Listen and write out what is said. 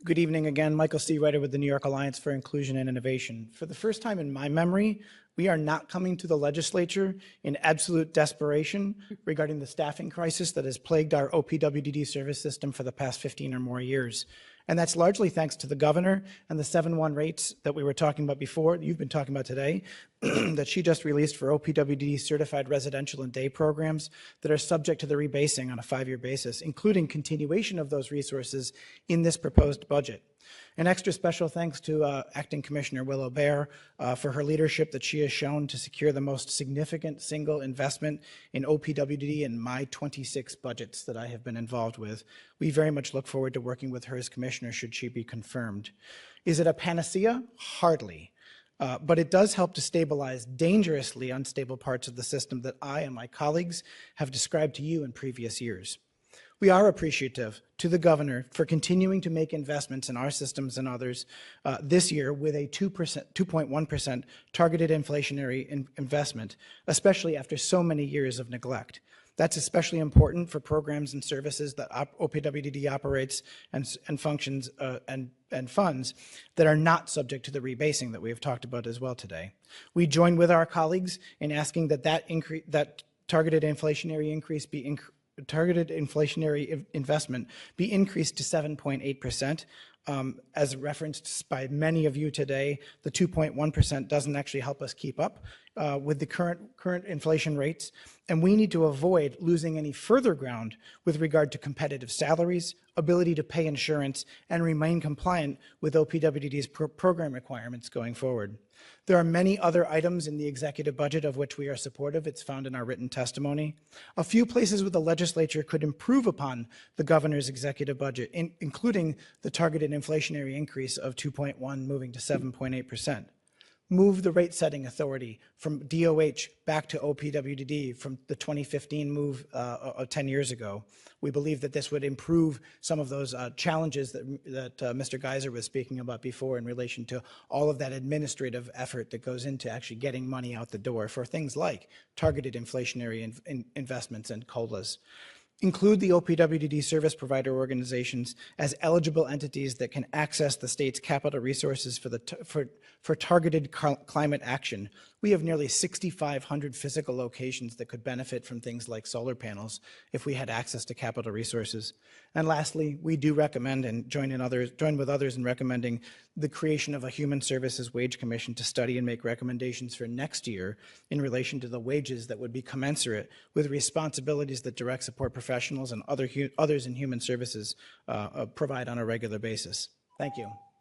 Good evening again. Michael Seereiter with the New York Alliance for Inclusion and Innovation. For the first time in my memory, we are not coming to the legislature in absolute desperation regarding the staffing crisis that has plagued our OPWDD service system for the past 15 or more years. And that's largely thanks to the governor and the 7-1 rates that we were talking about before, you've been talking about today, that she just released for OPWDD certified residential and day programs that are subject to the rebasing on a 5-year basis, including continuation of those resources in this proposed budget. An extra special thanks to Acting Commissioner Willow Bear for her leadership that she has shown to secure the most significant single investment in OPWDD in my 26 budgets that I have been involved with. We very much look forward to working with her as commissioner should she be confirmed. Is it a panacea? Hardly. But it does help to stabilize dangerously unstable parts of the system that I and my colleagues have described to you in previous years. We are appreciative to the governor for continuing to make investments in our systems and others this year with a 2.1% targeted inflationary investment, especially after so many years of neglect. That's especially important for programs and services that OPWDD operates and functions and funds that are not subject to the rebasing that we have talked about as well today. We join with our colleagues in asking that that targeted inflationary investment be increased to 7.8%. As referenced by many of you today, the 2.1% doesn't actually help us keep up with the current inflation rates, and we need to avoid losing any further ground with regard to competitive salaries, ability to pay insurance, and remain compliant with OPWDD's program requirements going forward. There are many other items in the executive budget of which we are supportive. It's found in our written testimony. A few places where the legislature could improve upon the governor's executive budget, including the targeted inflationary increase of 2.1 moving to 7.8%. Move the rate setting authority from DOH back to OPWDD from the 2015 move 10 years ago. We believe that this would improve some of those challenges that Mr. Geiser was speaking about before in relation to all of that administrative effort that goes into actually getting money out the door for things like targeted inflationary investments and COLAs. Include the OPWDD service provider organizations as eligible entities that can access the state's capital resources for targeted climate action. We have nearly 6,500 physical locations that could benefit from things like solar panels if we had access to capital resources. And lastly, we do recommend and join with others in recommending the creation of a Human Services Wage Commission to study and make recommendations for next year in relation to the wages that would be commensurate with responsibilities that direct support professionals and others in human services provide on a regular basis. Thank you.